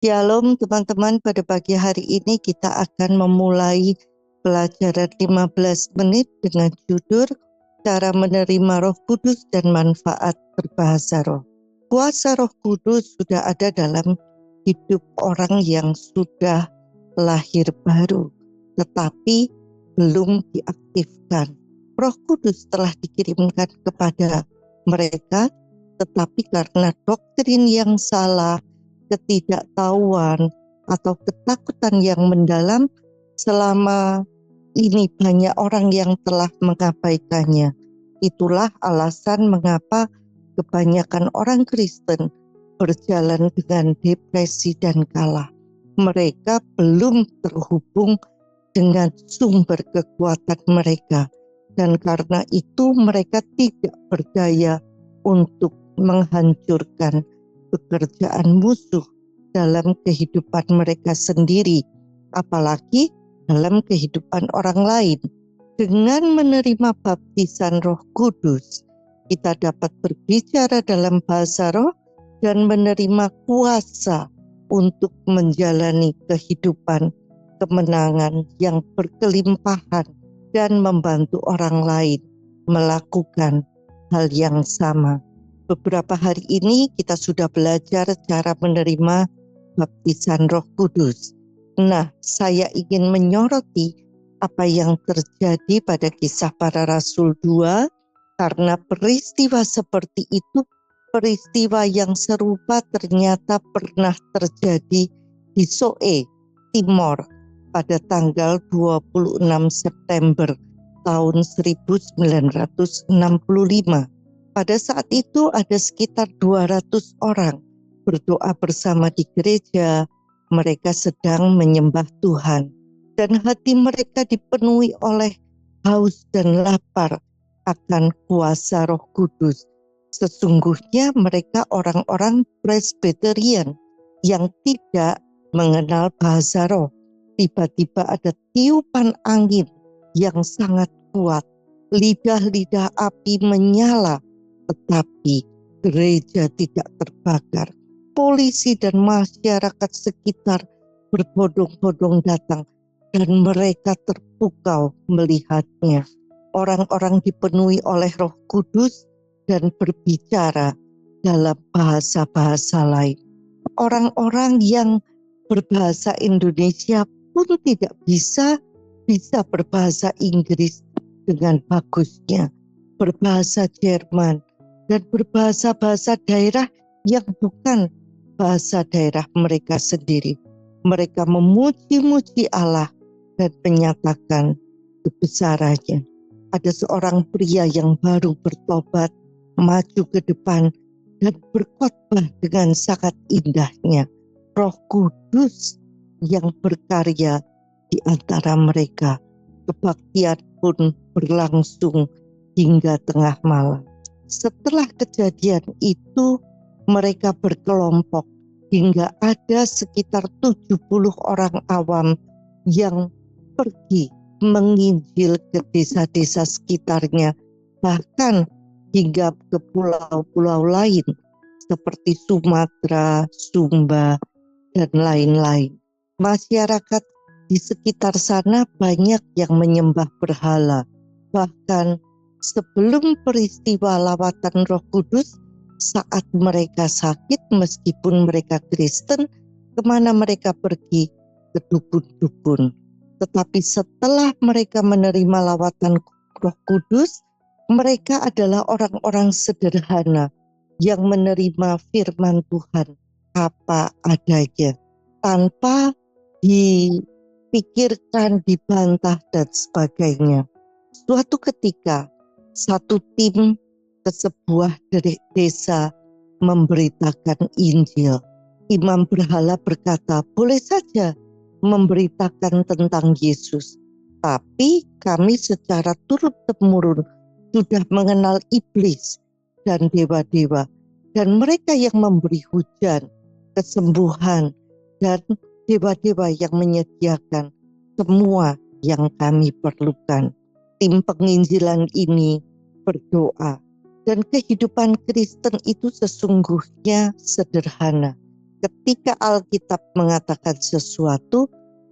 Shalom teman-teman, pada pagi hari ini kita akan memulai pelajaran 15 menit dengan judul Cara Menerima Roh Kudus dan Manfaat Berbahasa Roh. Kuasa Roh Kudus sudah ada dalam hidup orang yang sudah lahir baru, tetapi belum diaktifkan. Roh Kudus telah dikirimkan kepada mereka, tetapi karena doktrin yang salah, ketidaktahuan atau ketakutan yang mendalam, selama ini banyak orang yang telah mengabaikannya. Itulah alasan mengapa kebanyakan orang Kristen berjalan dengan depresi dan kalah. Mereka belum terhubung dengan sumber kekuatan mereka, dan karena itu mereka tidak berdaya untuk menghancurkan pekerjaan musuh dalam kehidupan mereka sendiri, apalagi dalam kehidupan orang lain. Dengan menerima baptisan Roh Kudus, kita dapat berbicara dalam bahasa roh dan menerima kuasa untuk menjalani kehidupan kemenangan yang berkelimpahan dan membantu orang lain melakukan hal yang sama. Beberapa hari ini kita sudah belajar cara menerima baptisan Roh Kudus. Nah, saya ingin menyoroti apa yang terjadi pada Kisah Para Rasul 2, karena peristiwa seperti itu, peristiwa yang serupa ternyata pernah terjadi di Soe, Timor, pada tanggal 26 September tahun 1965. Pada saat itu ada sekitar 200 orang berdoa bersama di gereja. Mereka sedang menyembah Tuhan, dan hati mereka dipenuhi oleh haus dan lapar akan kuasa Roh Kudus. Sesungguhnya mereka orang-orang Presbyterian yang tidak mengenal bahasa roh. Tiba-tiba ada tiupan angin yang sangat kuat. Lidah-lidah api menyala, tetapi gereja tidak terbakar. Polisi dan masyarakat sekitar berbondong-bondong datang, dan mereka terpukau melihatnya. Orang-orang dipenuhi oleh Roh Kudus dan berbicara dalam bahasa-bahasa lain. Orang-orang yang berbahasa Indonesia pun tidak bisa berbahasa Inggris dengan bagusnya, berbahasa Jerman, dan berbahasa-bahasa daerah yang bukan bahasa daerah mereka sendiri. Mereka memuji-muji Allah dan menyatakan kebesarannya. Ada seorang pria yang baru bertobat, maju ke depan dan berkhotbah dengan sangat indahnya. Roh Kudus yang berkarya di antara mereka. Kebaktian pun berlangsung hingga tengah malam. Setelah kejadian itu, mereka berkelompok hingga ada sekitar 70 orang awam yang pergi menginjil ke desa-desa sekitarnya, bahkan hingga ke pulau-pulau lain seperti Sumatera, Sumba, dan lain-lain. Masyarakat di sekitar sana banyak yang menyembah berhala. Bahkan sebelum peristiwa lawatan Roh Kudus, saat mereka sakit, meskipun mereka Kristen, kemana mereka pergi? Ke dukun-dukun. Tetapi setelah mereka menerima lawatan Roh Kudus, mereka adalah orang-orang sederhana yang menerima firman Tuhan apa adanya, tanpa dipikirkan, dibantah, dan sebagainya. Suatu ketika, satu tim ke sebuah desa memberitakan Injil. Imam berhala berkata, boleh saja memberitakan tentang Yesus, tapi kami secara turut-temurun sudah mengenal iblis dan dewa-dewa, dan mereka yang memberi hujan, kesembuhan, dan dewa-dewa yang menyediakan semua yang kami perlukan. Tim penginjilan ini berdoa, dan kehidupan Kristen itu sesungguhnya sederhana. ketika Alkitab mengatakan sesuatu,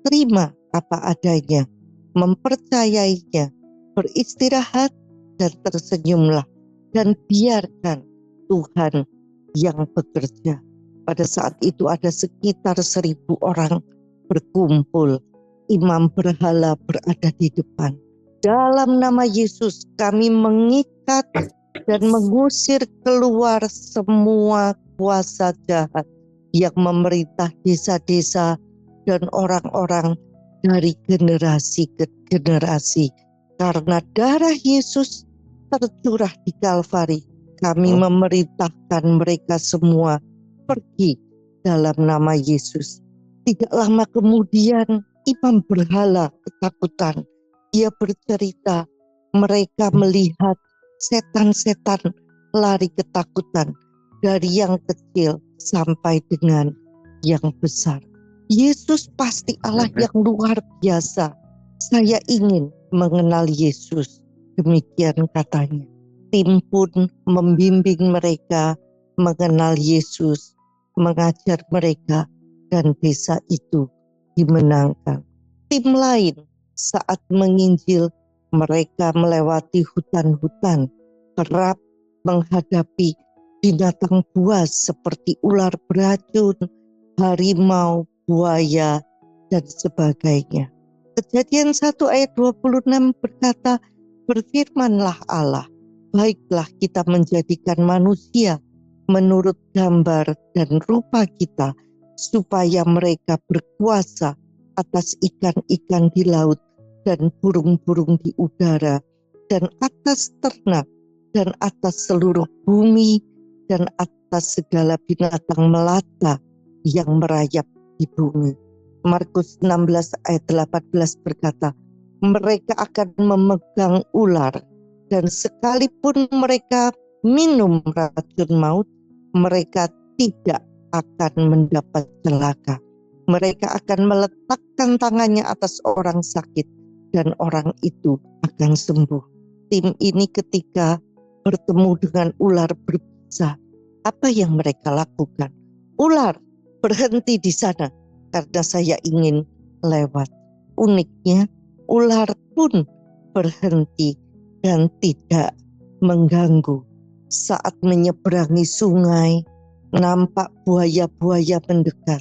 terima apa adanya, mempercayainya, beristirahat dan tersenyumlah, dan biarkan Tuhan yang bekerja. Pada saat itu ada sekitar 1.000 orang berkumpul. Imam berhala berada di depan. Dalam nama Yesus kami mengikat dan mengusir keluar semua kuasa jahat yang memerintah desa-desa dan orang-orang dari generasi ke generasi. Karena darah Yesus tercurah di Kalvari, kami memerintahkan mereka semua pergi dalam nama Yesus. Tidak lama kemudian imam berhala ketakutan. Dia bercerita mereka melihat setan-setan lari ketakutan dari yang kecil sampai dengan yang besar. Yesus pasti Allah yang luar biasa. Saya ingin mengenal Yesus. Demikian katanya. Tim pun membimbing mereka mengenal Yesus, mengajar mereka, dan desa itu dimenangkan. Tim lain saat menginjil, mereka melewati hutan-hutan, kerap menghadapi binatang buas seperti ular beracun, harimau, buaya, dan sebagainya. Kejadian 1 ayat 26 berkata, berfirmanlah Allah, baiklah kita menjadikan manusia menurut gambar dan rupa kita, supaya mereka berkuasa atas ikan-ikan di laut dan burung-burung di udara, dan atas ternak, dan atas seluruh bumi, dan atas segala binatang melata yang merayap di bumi. Markus 16 ayat 18 berkata, mereka akan memegang ular, dan sekalipun mereka minum racun maut, mereka tidak akan mendapat celaka. Mereka akan meletakkan tangannya atas orang sakit, dan orang itu akan sembuh. Tim ini ketika bertemu dengan ular berbisa, apa yang mereka lakukan? Ular, berhenti di sana, karena saya ingin lewat. Uniknya, ular pun berhenti dan tidak mengganggu. Saat menyeberangi sungai, nampak buaya-buaya mendekat.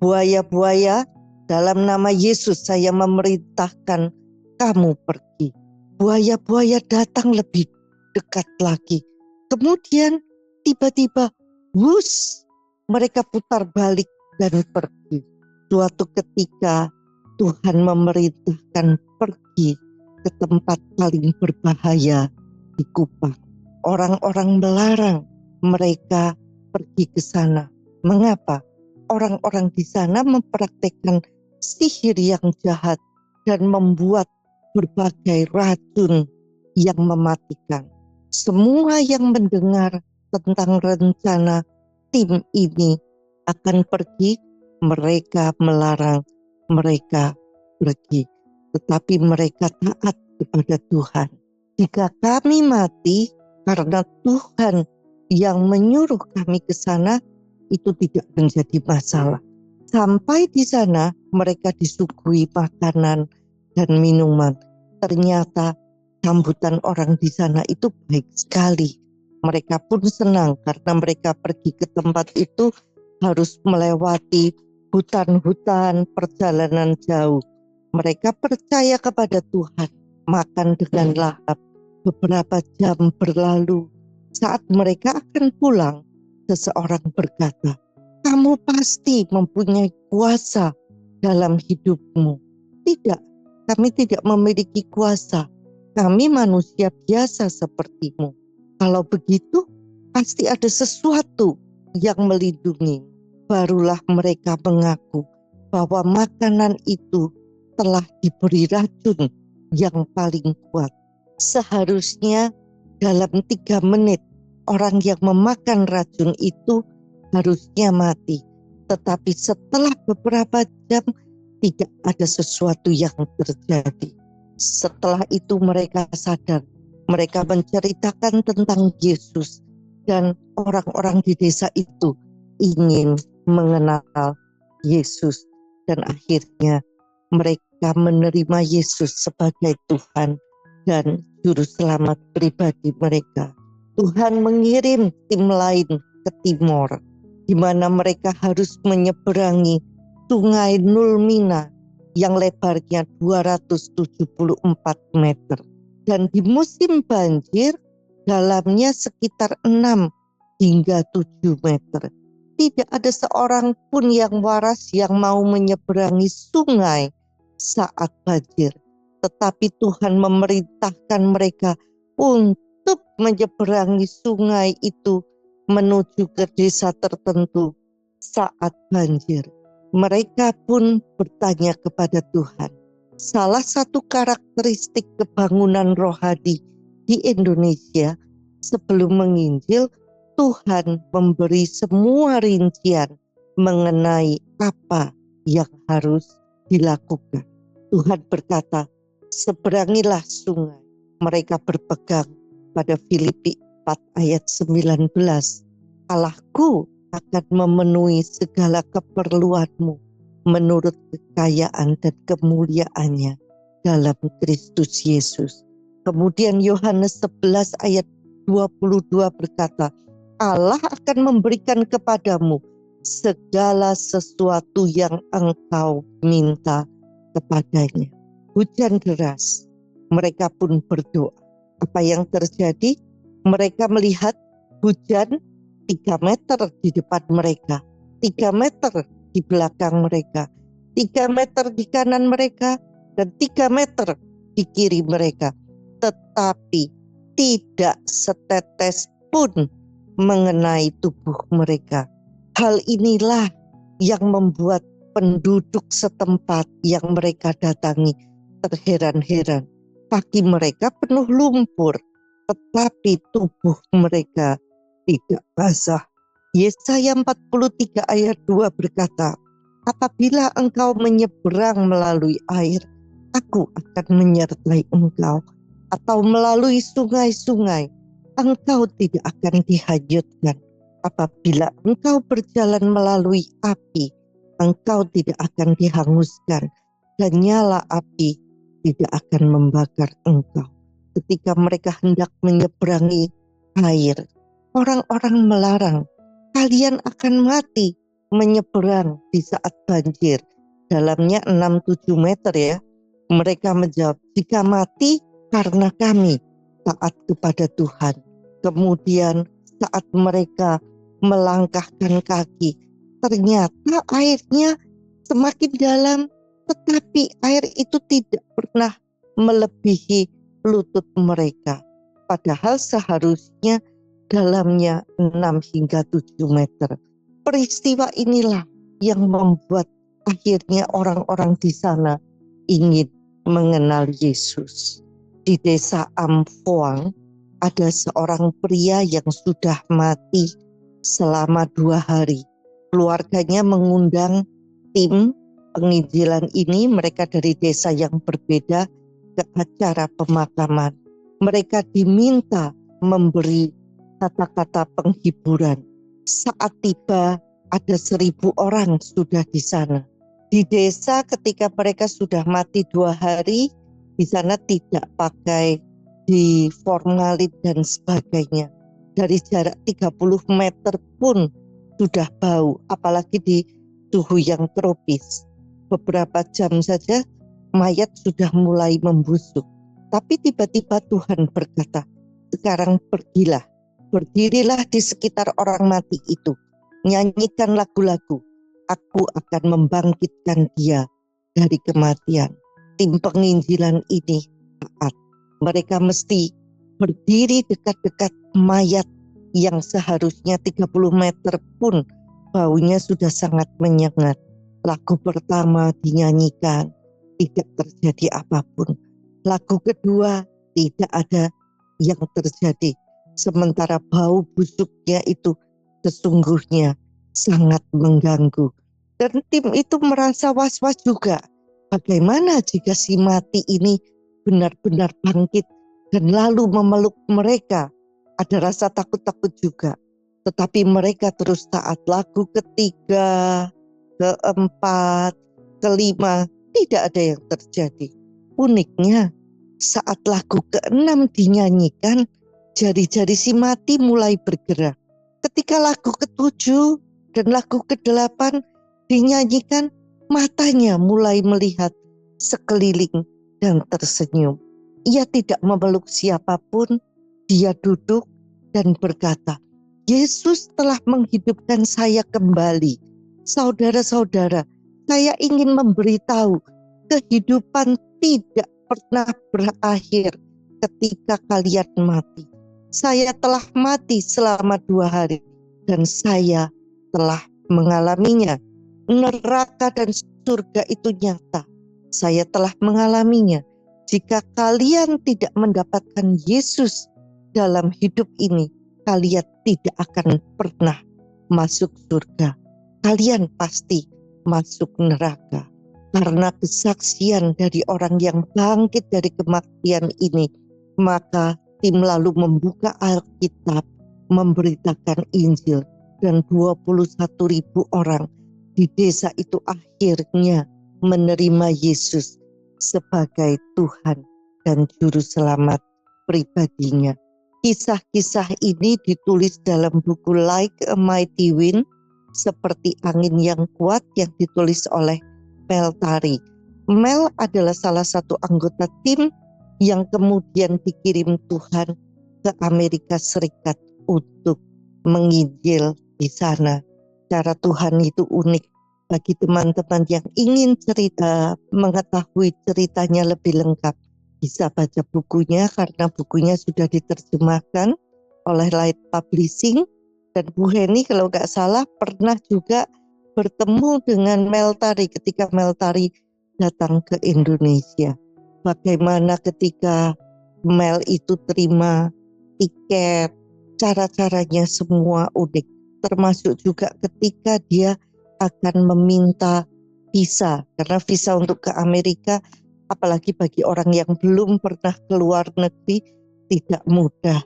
Buaya-buaya, dalam nama Yesus saya memerintahkan kamu pergi. Buaya-buaya datang lebih dekat lagi. Kemudian tiba-tiba, wus, mereka putar balik dan pergi. Suatu ketika Tuhan memerintahkan pergi ke tempat paling berbahaya di Kupang. Orang-orang melarang mereka pergi ke sana. Mengapa? Orang-orang di sana mempraktekkan sihir yang jahat dan membuat berbagai racun yang mematikan. Semua yang mendengar tentang rencana tim ini akan pergi, mereka melarang mereka pergi. Tetapi mereka taat kepada Tuhan. Jika kami mati karena Tuhan yang menyuruh kami ke sana, itu tidak menjadi masalah. Sampai di sana mereka disuguhi makanan dan minuman. Ternyata sambutan orang di sana itu baik sekali. Mereka pun senang karena mereka pergi ke tempat itu harus melewati hutan-hutan, perjalanan jauh. Mereka percaya kepada Tuhan, makan dengan lahap. Beberapa jam berlalu, saat mereka akan pulang, seseorang berkata, kamu pasti mempunyai kuasa dalam hidupmu. Tidak, kami tidak memiliki kuasa. Kami manusia biasa sepertimu. Kalau begitu, pasti ada sesuatu yang melindungi. Barulah mereka mengaku bahwa makanan itu telah diberi racun yang paling kuat. Seharusnya dalam 3 menit orang yang memakan racun itu harusnya mati. Tetapi setelah beberapa jam tidak ada sesuatu yang terjadi. Setelah itu mereka sadar. Mereka menceritakan tentang Yesus. Dan orang-orang di desa itu ingin mengenal Yesus, dan akhirnya mereka menerima Yesus sebagai Tuhan dan Juru Selamat pribadi mereka. Tuhan mengirim tim lain ke timur, di mana mereka harus menyeberangi Sungai Nulmina yang lebarnya 274 meter. Dan di musim banjir, dalamnya sekitar 6 hingga 7 meter. Tidak ada seorang pun yang waras yang mau menyeberangi sungai saat banjir. Tetapi Tuhan memerintahkan mereka untuk menyeberangi sungai itu menuju ke desa tertentu saat banjir. Mereka pun bertanya kepada Tuhan. Salah satu karakteristik kebangunan rohani di Indonesia sebelum menginjil, Tuhan memberi semua rincian mengenai apa yang harus dilakukan. Tuhan berkata, seberangilah sungai. Mereka berpegang pada Filipi 4 ayat 19. Allahku akan memenuhi segala keperluanmu menurut kekayaan dan kemuliaannya dalam Kristus Yesus. Kemudian Yohanes 11 ayat 22 berkata, Allah akan memberikan kepadamu segala sesuatu yang engkau minta kepadanya. Hujan deras, mereka pun berdoa. Apa yang terjadi? Mereka melihat hujan 3 meter di depan mereka, 3 meter di belakang mereka, 3 meter di kanan mereka, dan 3 meter di kiri mereka. Tetapi tidak setetes pun mengenai tubuh mereka. Hal inilah yang membuat penduduk setempat yang mereka datangi terheran-heran. Kaki mereka penuh lumpur, tetapi tubuh mereka tidak basah. Yesaya 43 ayat 2 berkata, apabila engkau menyeberang melalui air, aku akan menyertai engkau. Atau melalui sungai-sungai, engkau tidak akan dihanyutkan. Apabila engkau berjalan melalui api, engkau tidak akan dihanguskan, dan nyala api tidak akan membakar engkau. Ketika mereka hendak menyeberangi air, orang-orang melarang, kalian akan mati menyeberang di saat banjir. Dalamnya 6-7 meter ya. Mereka menjawab, jika mati karena kami taat kepada Tuhan. Kemudian saat mereka melangkahkan kaki, ternyata airnya semakin dalam, tetapi air itu tidak pernah melebihi lutut mereka. Padahal seharusnya dalamnya 6 hingga 7 meter. Peristiwa inilah yang membuat akhirnya orang-orang di sana ingin mengenal Yesus. Di desa Amfoang ada seorang pria yang sudah mati selama 2 hari. Keluarganya mengundang tim penginjilan ini, mereka dari desa yang berbeda, ke acara pemakaman. Mereka diminta memberi kata-kata penghiburan. Saat tiba ada 1.000 orang sudah di sana. Di desa ketika mereka sudah mati 2 hari, di sana tidak pakai di formalin dan sebagainya. Dari jarak 30 meter pun sudah bau, apalagi di suhu yang tropis. Beberapa jam saja mayat sudah mulai membusuk. Tapi tiba-tiba Tuhan berkata, sekarang pergilah, berdirilah di sekitar orang mati itu, nyanyikan lagu-lagu, aku akan membangkitkan dia dari kematian. Tim penginjilan ini taat. Mereka mesti berdiri dekat-dekat mayat yang seharusnya 30 meter pun baunya sudah sangat menyengat. Lagu pertama dinyanyikan, tidak terjadi apapun. Lagu kedua tidak ada yang terjadi. Sementara bau busuknya itu sesungguhnya sangat mengganggu. Dan tim itu merasa was-was juga. Bagaimana jika si mati ini benar-benar bangkit dan lalu memeluk mereka? Ada rasa takut-takut juga. Tetapi mereka terus taat. Lagu ketiga, keempat, kelima, tidak ada yang terjadi. Uniknya, saat lagu keenam dinyanyikan, jari-jari si mati mulai bergerak. Ketika lagu ketujuh dan lagu kedelapan dinyanyikan, matanya mulai melihat sekeliling dan tersenyum. Ia tidak memeluk siapapun, dia duduk dan berkata, Yesus telah menghidupkan saya kembali. Saudara-saudara, saya ingin memberitahu, kehidupan tidak pernah berakhir ketika kalian mati. Saya telah mati selama 2 hari dan saya telah mengalaminya. Neraka dan surga itu nyata. Saya telah mengalaminya. Jika kalian tidak mendapatkan Yesus dalam hidup ini, kalian tidak akan pernah masuk surga. Kalian pasti masuk neraka. Karena kesaksian dari orang yang bangkit dari kematian ini, maka tim lalu membuka Alkitab, memberitakan Injil, dan 21.000 orang di desa itu akhirnya menerima Yesus sebagai Tuhan dan Juru Selamat pribadinya. Kisah-kisah ini ditulis dalam buku Like a Mighty Wind, seperti angin yang kuat, yang ditulis oleh Mel Tari. Mel adalah salah satu anggota tim yang kemudian dikirim Tuhan ke Amerika Serikat untuk menginjil di sana. Cara Tuhan itu unik. Bagi teman-teman yang ingin mengetahui ceritanya lebih lengkap, bisa baca bukunya karena bukunya sudah diterjemahkan oleh Light Publishing. Dan Bu Heni kalau nggak salah pernah juga bertemu dengan Mel Tari ketika Mel Tari datang ke Indonesia. Bagaimana ketika Mel itu terima tiket, cara-caranya semua unik. Termasuk juga ketika dia akan meminta visa, karena visa untuk ke Amerika, apalagi bagi orang yang belum pernah keluar negeri, tidak mudah.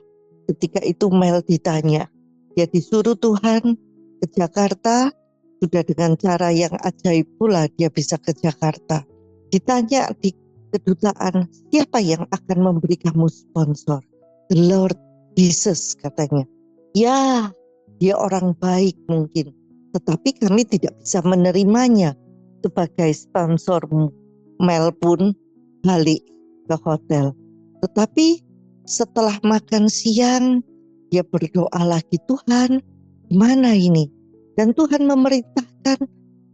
Ketika itu Mel ditanya, dia disuruh Tuhan ke Jakarta, sudah dengan cara yang ajaib pula dia bisa ke Jakarta. Ditanya di kedutaan, siapa yang akan memberi kamu sponsor? The Lord Jesus, katanya. Ya, dia orang baik mungkin, tetapi kami tidak bisa menerimanya sebagai sponsormu. Mel pun balik ke hotel. Tetapi setelah makan siang, dia berdoa lagi, Tuhan, gimana ini? Dan Tuhan memerintahkan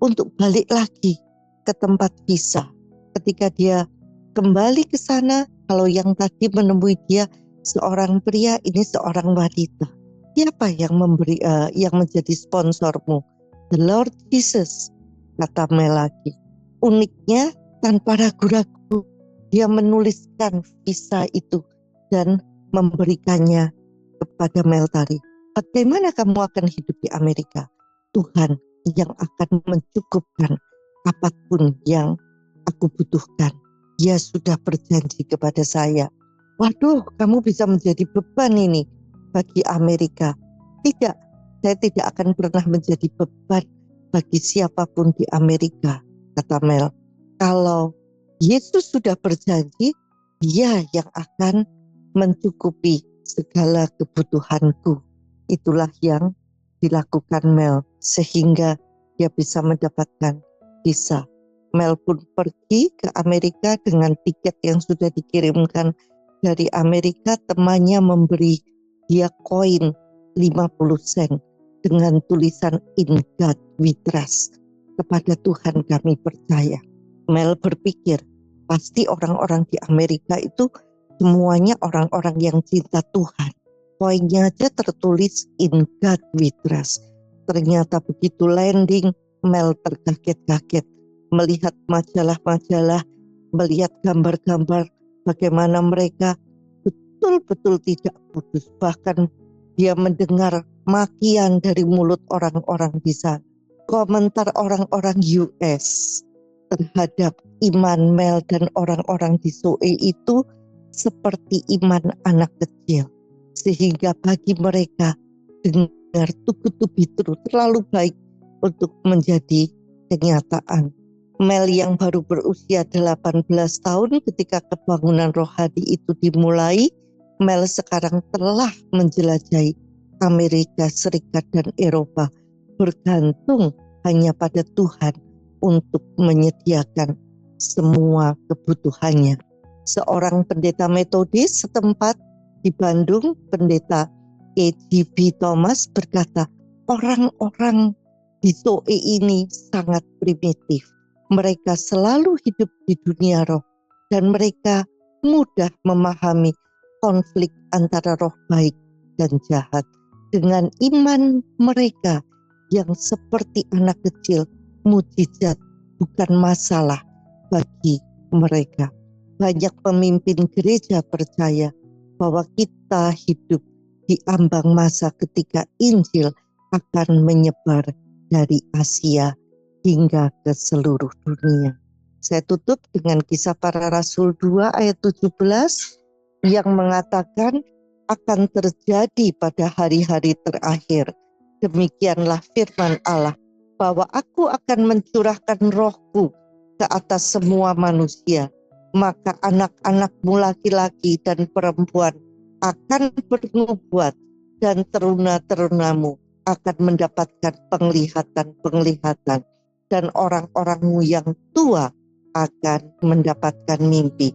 untuk balik lagi ke tempat visa. Ketika dia kembali ke sana, kalau yang tadi menemui dia seorang pria, ini seorang wanita. Siapa yang menjadi sponsormu? The Lord Jesus, kata Mel lagi. Uniknya, tanpa ragu-ragu, dia menuliskan visa itu dan memberikannya kepada Mel Tari. Bagaimana kamu akan hidup di Amerika? Tuhan yang akan mencukupkan apapun yang aku butuhkan. Dia sudah berjanji kepada saya. Waduh, kamu bisa menjadi beban ini bagi Amerika. Tidak, saya tidak akan pernah menjadi beban bagi siapapun di Amerika, kata Mel. Kalau Yesus sudah berjanji, Dia yang akan mencukupi segala kebutuhanku. Itulah yang dilakukan Mel, sehingga dia bisa mendapatkan visa. Mel pun pergi ke Amerika dengan tiket yang sudah dikirimkan dari Amerika. Temannya memberi dia koin 50 sen dengan tulisan In God We Trust. Kepada Tuhan kami percaya. Mel berpikir, pasti orang-orang di Amerika itu semuanya orang-orang yang cinta Tuhan. Koinnya aja tertulis In God We Trust. Ternyata begitu landing, Mel terkaget-kaget melihat majalah-majalah, melihat gambar-gambar bagaimana mereka betul-betul tidak putus. Bahkan dia mendengar makian dari mulut orang-orang di sana. Komentar orang-orang US terhadap iman Mel dan orang-orang di Zoe itu seperti iman anak kecil. Sehingga bagi mereka dengan benar, too good to be true, terlalu baik untuk menjadi kenyataan. Mel yang baru berusia 18 tahun ketika kebangunan rohani itu dimulai, Mel sekarang telah menjelajahi Amerika Serikat dan Eropa, bergantung hanya pada Tuhan untuk menyediakan semua kebutuhannya. Seorang pendeta metodis setempat di Bandung, pendeta E.G.B. Thomas berkata, orang-orang di Zoe ini sangat primitif. Mereka selalu hidup di dunia roh dan mereka mudah memahami konflik antara roh baik dan jahat. Dengan iman mereka yang seperti anak kecil, mukjizat bukan masalah bagi mereka. Banyak pemimpin gereja percaya bahwa kita hidup di ambang masa ketika Injil akan menyebar dari Asia hingga ke seluruh dunia. Saya tutup dengan Kisah Para Rasul 2 ayat 17 yang mengatakan akan terjadi pada hari-hari terakhir. Demikianlah firman Allah, bahwa aku akan mencurahkan rohku ke atas semua manusia. Maka anak-anakmu laki-laki dan perempuan akan bernubuat dan teruna-terunamu akan mendapatkan penglihatan-penglihatan dan orang-orangmu yang tua akan mendapatkan mimpi.